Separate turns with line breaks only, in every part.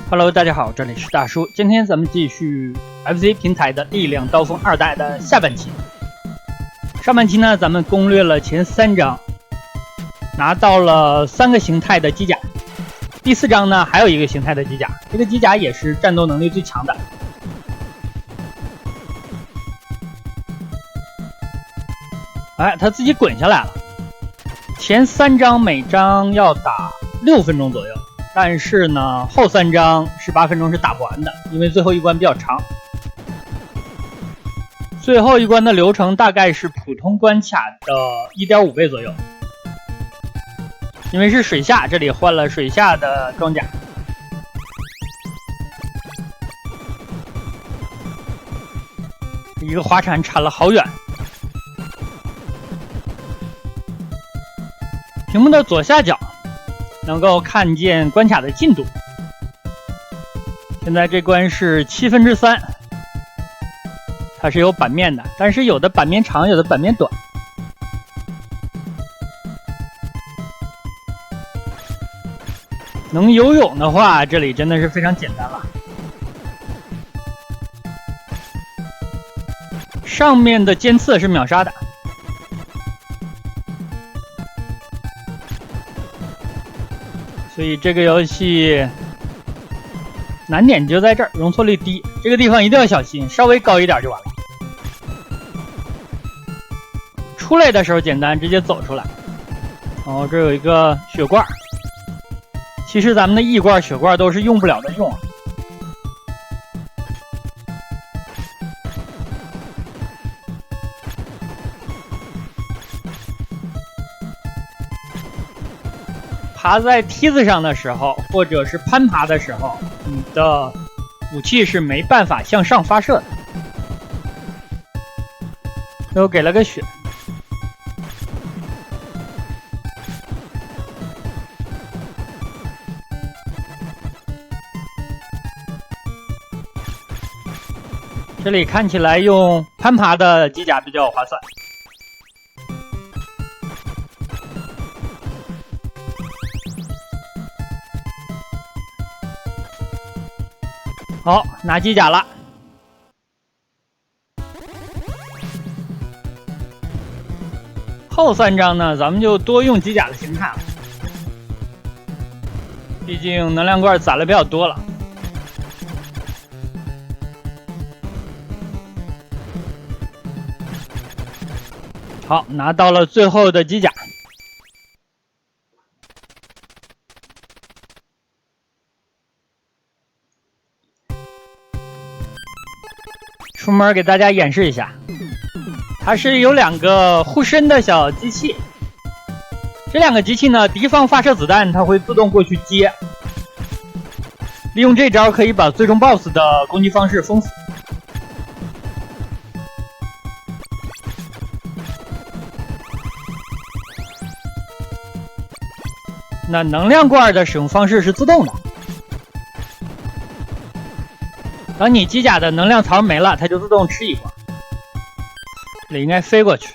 Hello， 大家好，这里是大叔。今天咱们继续 FC 平台的力量刀锋2代的下半期。上半期呢，咱们攻略了前3章，拿到了3个形态的机甲。第4章呢，还有一个形态的机甲，这个机甲也是战斗能力最强的。哎，他自己滚下来了。前3章每章要打6分钟左右。但是呢，后3章18分钟是打不完的，因为最后一关比较长。最后一关的流程大概是普通关卡的 1.5 倍左右。因为是水下，这里换了水下的装甲。一个滑铲铲了好远。屏幕的左下角能够看见关卡的进度，现在这关是3/7，它是有版面的，但是有的版面长，有的版面短。能游泳的话，这里真的是非常简单了。上面的尖刺是秒杀的。所以这个游戏难点就在这儿，容错率低，这个地方一定要小心，稍微高一点就完了。出来的时候简单，直接走出来。哦，这有一个血罐，其实咱们的E罐、血罐都是用不了的用啊。爬在梯子上的时候，或者是攀爬的时候，你的武器是没办法向上发射的。又给了个血。这里看起来用攀爬的机甲比较划算。好，拿机甲了。后3章呢，咱们就多用机甲的形态了，毕竟能量罐攒了比较多了。好，拿到了最后的机甲。出门给大家演示一下，它是有2个护身的小机器，这2个机器呢，敌方发射子弹，它会自动过去接。利用这招可以把最终 BOSS 的攻击方式封死。那能量罐的使用方式是自动的。当你机甲的能量槽没了，它就自动吃1罐。这里应该飞过去。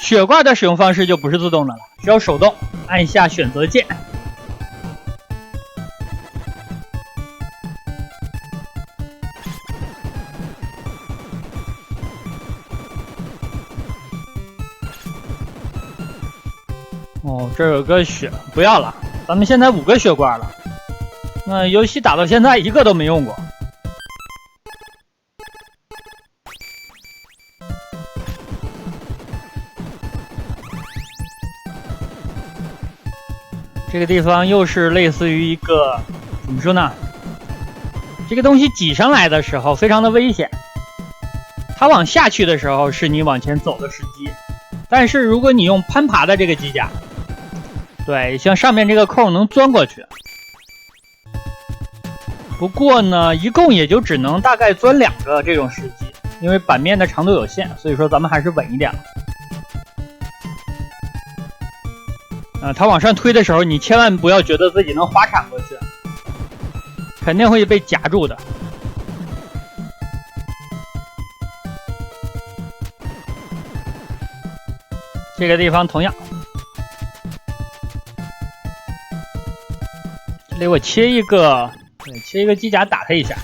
血罐的使用方式就不是自动的了，需要手动按下选择键。哦，这有个血，不要了。咱们现在5个血罐了。那游戏打到现在1个都没用过。这个地方又是类似于一个，怎么说呢？这个东西挤上来的时候非常的危险，它往下去的时候是你往前走的时机，但是如果你用攀爬的这个机甲，对，像上面这个扣能钻过去。不过呢，一共也就只能大概钻2个这种时机，因为版面的长度有限，所以说咱们还是稳一点了。它往上推的时候，你千万不要觉得自己能滑铲过去，肯定会被夹住的。这个地方同样，这里我切一个对，切一个机甲打他一下，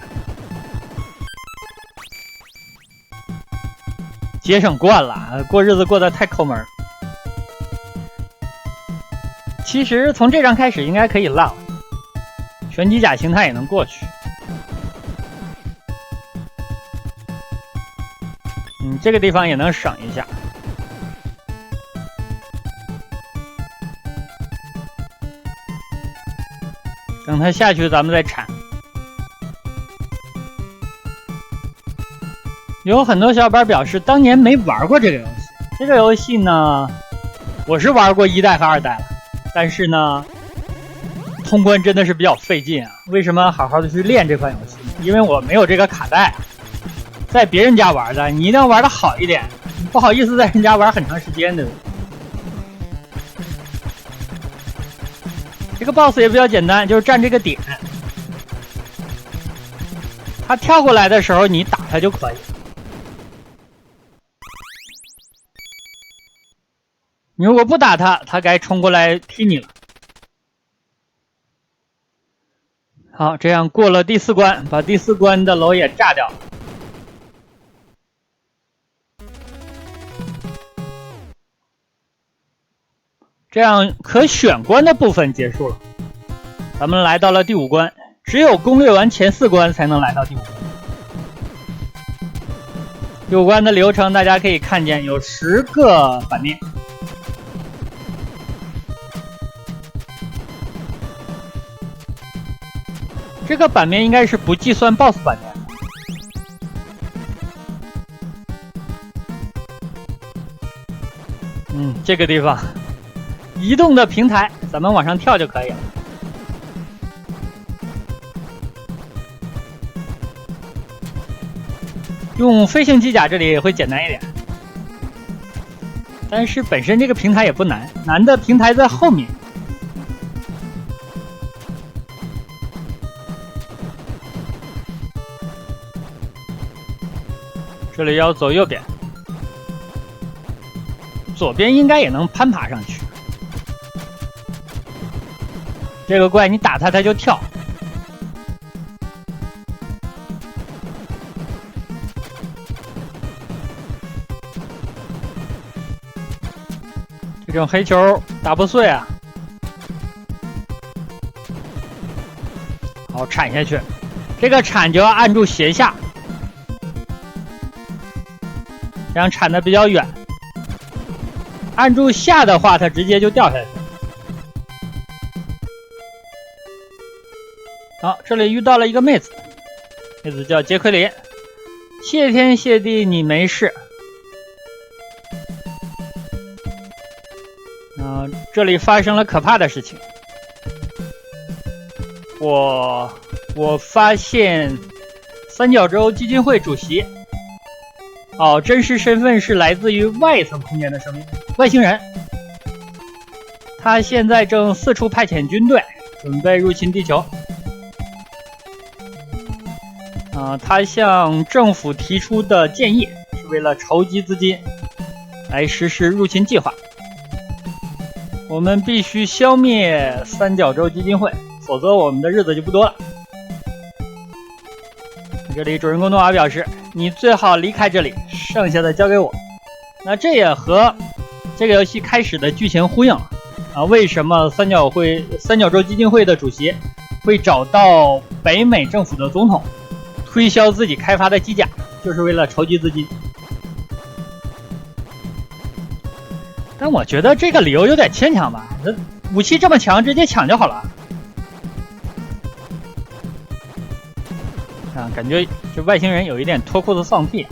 节省惯了，过日子过得太抠门。其实从这张开始应该可以烂了，全机甲形态也能过去。这个地方也能省一下。等他下去，咱们再铲。有很多小伙伴表示当年没玩过这个游戏。这个游戏呢，我是玩过1代和2代了，但是呢，通关真的是比较费劲啊。为什么好好的去练这款游戏？因为我没有这个卡带，在别人家玩的，你一定要玩的好一点，不好意思在人家玩很长时间的。这个 BOSS 也比较简单，就是站这个点，他跳过来的时候你打他就可以。你如果不打他，他该冲过来踢你了。好，这样过了第4关，把第4关的楼也炸掉。这样可选关的部分结束了，咱们来到了第5关。只有攻略完前4关才能来到第5关。第5关的流程大家可以看见，有10个版面。这个版面应该是不计算 BOSS 版面。这个地方移动的平台，咱们往上跳就可以了。用飞行机甲这里会简单一点，但是本身这个平台也不难，难的平台在后面。这里要走右边，左边应该也能攀爬上去。这个怪你打他，他就跳。这种黑球打不碎啊！好，铲下去。这个铲就要按住斜下，这样铲的比较远。按住下的话，它直接就掉下去。好，这里遇到了一个妹子，妹子叫杰奎琳。谢天谢地你没事。这里发生了可怕的事情。我发现三角洲基金会主席，真实身份是来自于外层空间的生命，外星人。他现在正四处派遣军队，准备入侵地球。他向政府提出的建议是为了筹集资金来实施入侵计划。我们必须消灭三角洲基金会，否则我们的日子就不多了。这里主人公诺瓦表示，你最好离开这里，剩下的交给我。那这也和这个游戏开始的剧情呼应为什么三角洲基金会的主席会找到北美政府的总统推销自己开发的机甲，就是为了筹集资金。但我觉得这个理由有点牵强吧，这武器这么强，直接抢就好了。感觉这外星人有一点脱裤子放屁。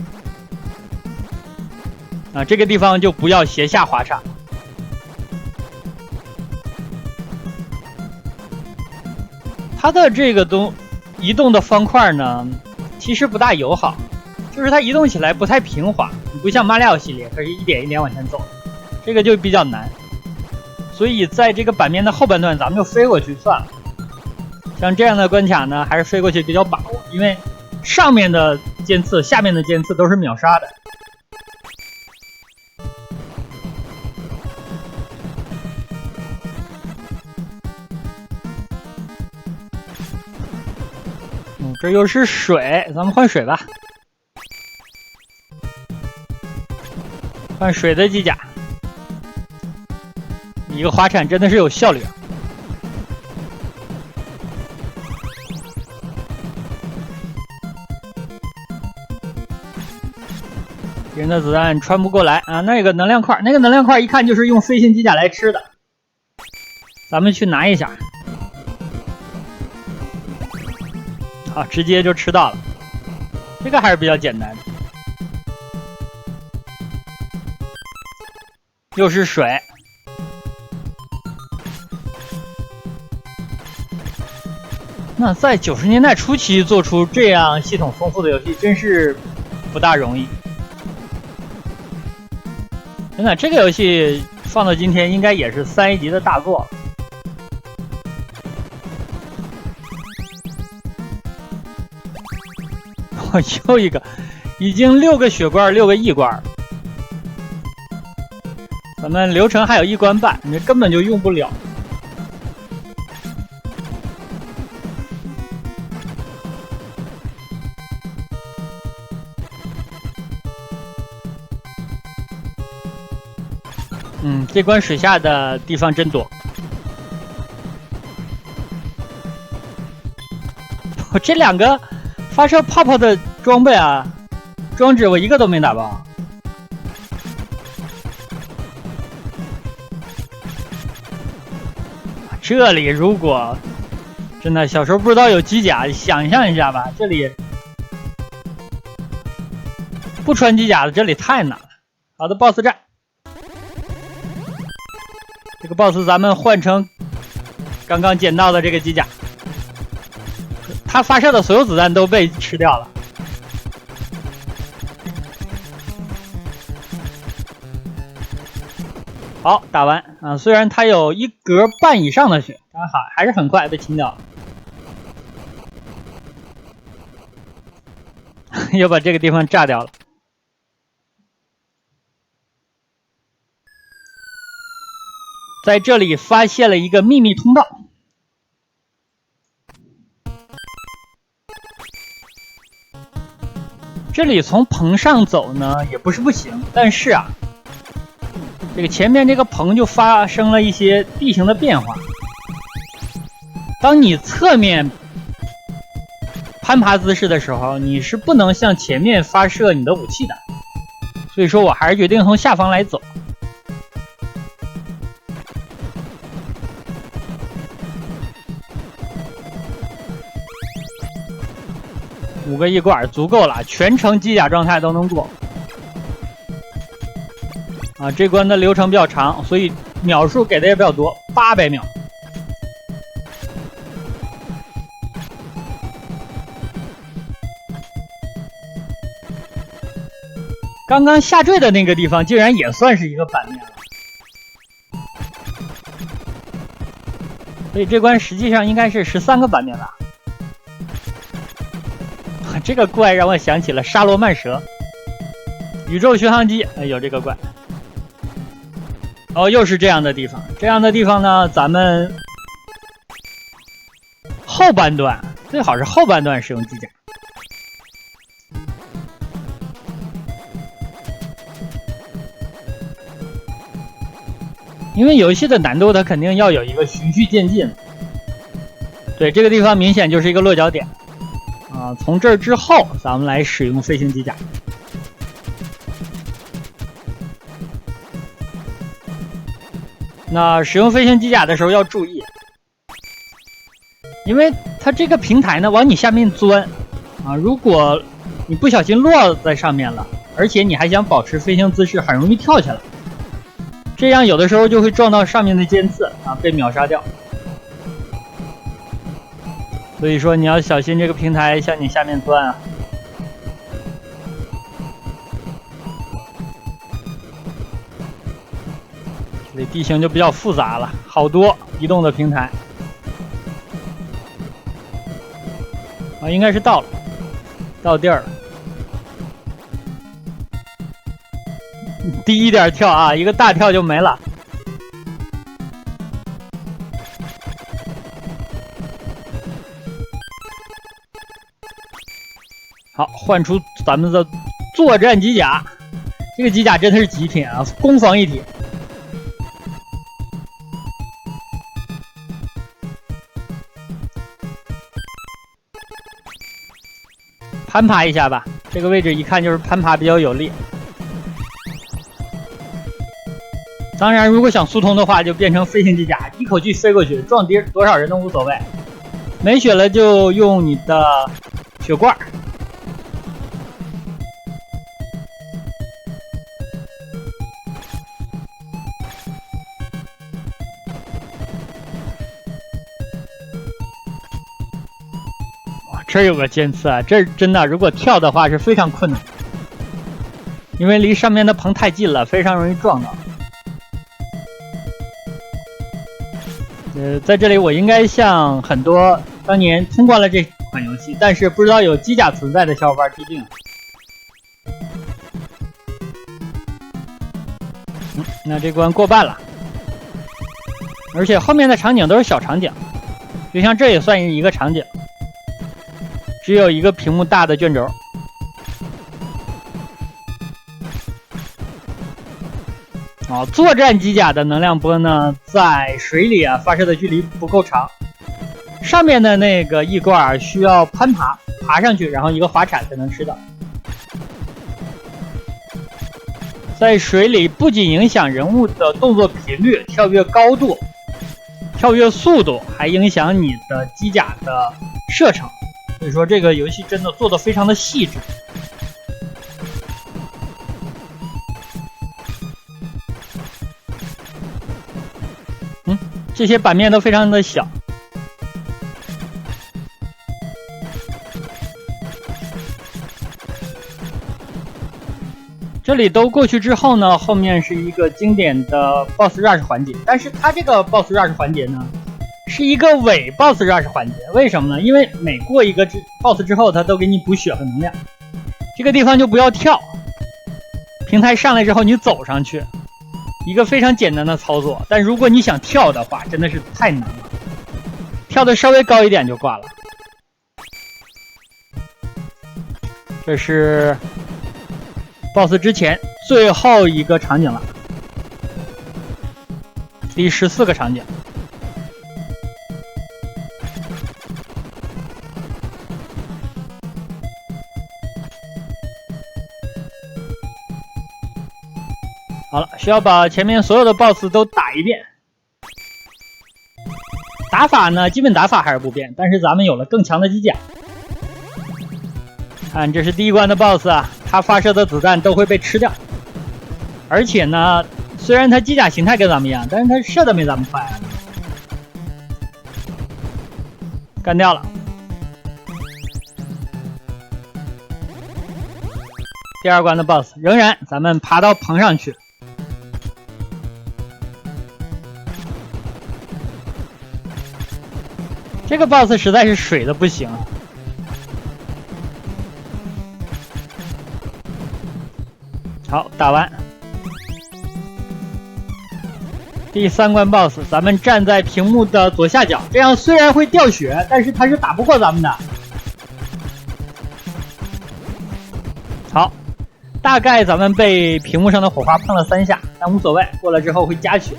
这个地方就不要斜下滑铲。它的这个移动的方块呢，其实不大友好，就是它移动起来不太平滑，不像马里奥系列，它是一点一点往前走。这个就比较难，所以在这个版面的后半段咱们就飞过去算了。像这样的关卡呢，还是飞过去比较把握，因为上面的尖刺下面的尖刺都是秒杀的。这又是水，咱们换水吧，换水的机甲。一个滑铲真的是有效率啊！敌人的子弹穿不过来啊！那个能量块，那个能量块一看就是用飞行机甲来吃的，咱们去拿一下。好，直接就吃到了，这个还是比较简单的。又是水。那在90年代初期做出这样系统丰富的游戏，真是不大容易。真的，这个游戏放到今天应该也是3A级的大作了。又一个，已经6个血罐，6个异罐，咱们流程还有1关半，你根本就用不了。这关水下的地方真多。这2个发射泡泡的装备啊，装置我一个都没打爆。这里如果真的小时候不知道有机甲，想象一下吧，这里不穿机甲的这里太难了。好的 ，BOSS 战。这个 BOSS 咱们换成刚刚捡到的这个机甲，他发射的所有子弹都被吃掉了。好，打完啊！虽然他有1格半以上的血，但还是很快被清掉了。又把这个地方炸掉了。在这里发现了一个秘密通道，这里从棚上走呢也不是不行，但是啊，这个前面这个棚就发生了一些地形的变化。当你侧面攀爬姿势的时候，你是不能向前面发射你的武器的，所以说我还是决定从下方来走。5个异罐足够了，全程机甲状态都能过。啊，这关的流程比较长，所以秒数给的也比较多，800秒。刚刚下坠的那个地方竟然也算是一个版面了，所以这关实际上应该是13个版面吧。这个怪让我想起了沙罗曼蛇、宇宙巡航机，有这个怪。哦，又是这样的地方，这样的地方呢，咱们后半段最好是后半段使用机甲。因为游戏的难度它肯定要有一个循序渐进。对，这个地方明显就是一个落脚点。从这儿之后，咱们来使用飞行机甲。那使用飞行机甲的时候要注意，因为它这个平台呢往你下面钻啊，如果你不小心落在上面了，而且你还想保持飞行姿势，很容易跳下来，这样有的时候就会撞到上面的尖刺啊，被秒杀掉。所以说你要小心这个平台向你下面钻啊。这里地形就比较复杂了，好多移动的平台。啊，应该是到了，到地儿了。低一点跳啊，一个大跳就没了。好，换出咱们的作战机甲，这个机甲真的是极品啊，攻防一体。攀爬一下吧，这个位置一看就是攀爬比较有利。当然，如果想速通的话，就变成飞行机甲，一口气飞过去，撞敌多少人都无所谓。没血了就用你的血罐。这有个尖刺啊，这真的如果跳的话是非常困难，因为离上面的棚太近了，非常容易撞到。在这里我应该向很多当年通关了这款游戏，但是不知道有机甲存在的小伙伴致敬。那这关过半了，而且后面的场景都是小场景，就像这也算是一个场景。只有一个屏幕大的卷轴。作战机甲的能量波呢，在水里啊发射的距离不够长，上面的那个翼罐需要攀爬上去，然后一个滑铲才能吃到。在水里不仅影响人物的动作频率、跳跃高度、跳跃速度，还影响你的机甲的射程。所以说这个游戏真的做得非常的细致。这些版面都非常的小。这里都过去之后呢，后面是一个经典的 BOSS rush 环节，但是它这个 BOSS rush 环节呢，是一个伪 BOSS rush 环节。为什么呢？因为每过一个 BOSS 之后，它都给你补血和能量。这个地方就不要跳，平台上来之后你走上去，一个非常简单的操作。但如果你想跳的话，真的是太难了，跳的稍微高一点就挂了。这是 BOSS 之前最后一个场景了，第14个场景。好了，需要把前面所有的 BOSS 都打一遍。打法呢，基本打法还是不变，但是咱们有了更强的机甲。看，这是第一关的 BOSS 啊，他发射的子弹都会被吃掉。而且呢，虽然他机甲形态跟咱们一样，但是他射的没咱们快啊。干掉了。第二关的 BOSS 仍然咱们爬到棚上去。这个 BOSS 实在是水的不行。好，打完。第3关 BOSS， 咱们站在屏幕的左下角，这样虽然会掉血，但是他是打不过咱们的。好，大概咱们被屏幕上的火花碰了3下，但无所谓，过了之后会加血。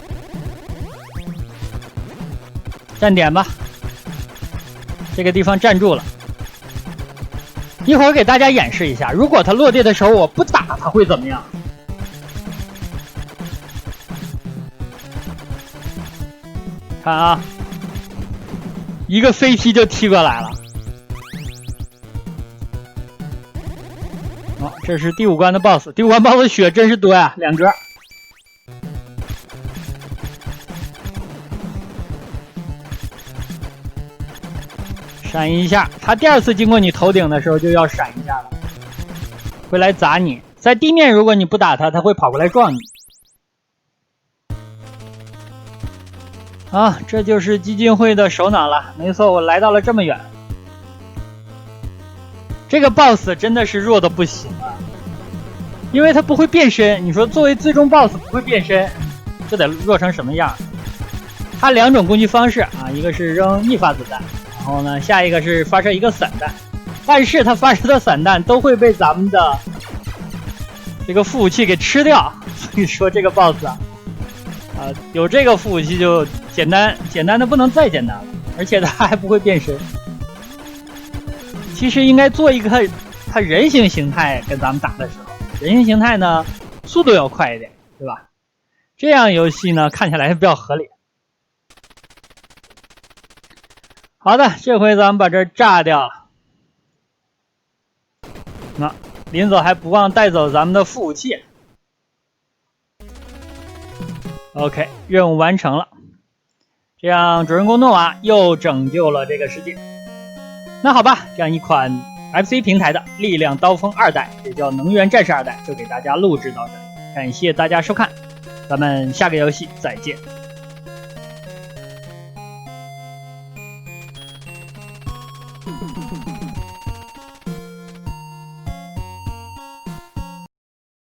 站点吧。这个地方站住了，一会儿给大家演示一下，如果他落地的时候我不打他会怎么样？看啊，一个飞踢就踢过来了。好，这是第5关的 BOSS， 第5关 BOSS 血真是多呀，2格。闪一下，他第2次经过你头顶的时候就要闪一下了，会来砸你。在地面如果你不打他，他会跑过来撞你。啊，这就是基金会的首脑了。没错，我来到了这么远。这个 BOSS 真的是弱的不行啊，因为他不会变身。你说作为最终 BOSS 不会变身，这得弱成什么样？他2种攻击方式啊，一个是扔1发子弹。然后呢，下一个是发射一个散弹，但是它发射的散弹都会被咱们的这个副武器给吃掉。所以说这个 BOSS 啊，有这个副武器就简单的不能再简单了，而且它还不会变身。其实应该做一个它人形形态跟咱们打的时候，人形形态呢速度要快一点，对吧？这样游戏呢看起来比较合理。好的，这回咱们把这炸掉了。那临走还不忘带走咱们的副武器。OK， 任务完成了，这样主人公诺瓦又拯救了这个世界。那好吧，这样一款 FC 平台的力量刀锋2代，也叫能源战士2代，就给大家录制到这里，感谢大家收看，咱们下个游戏再见。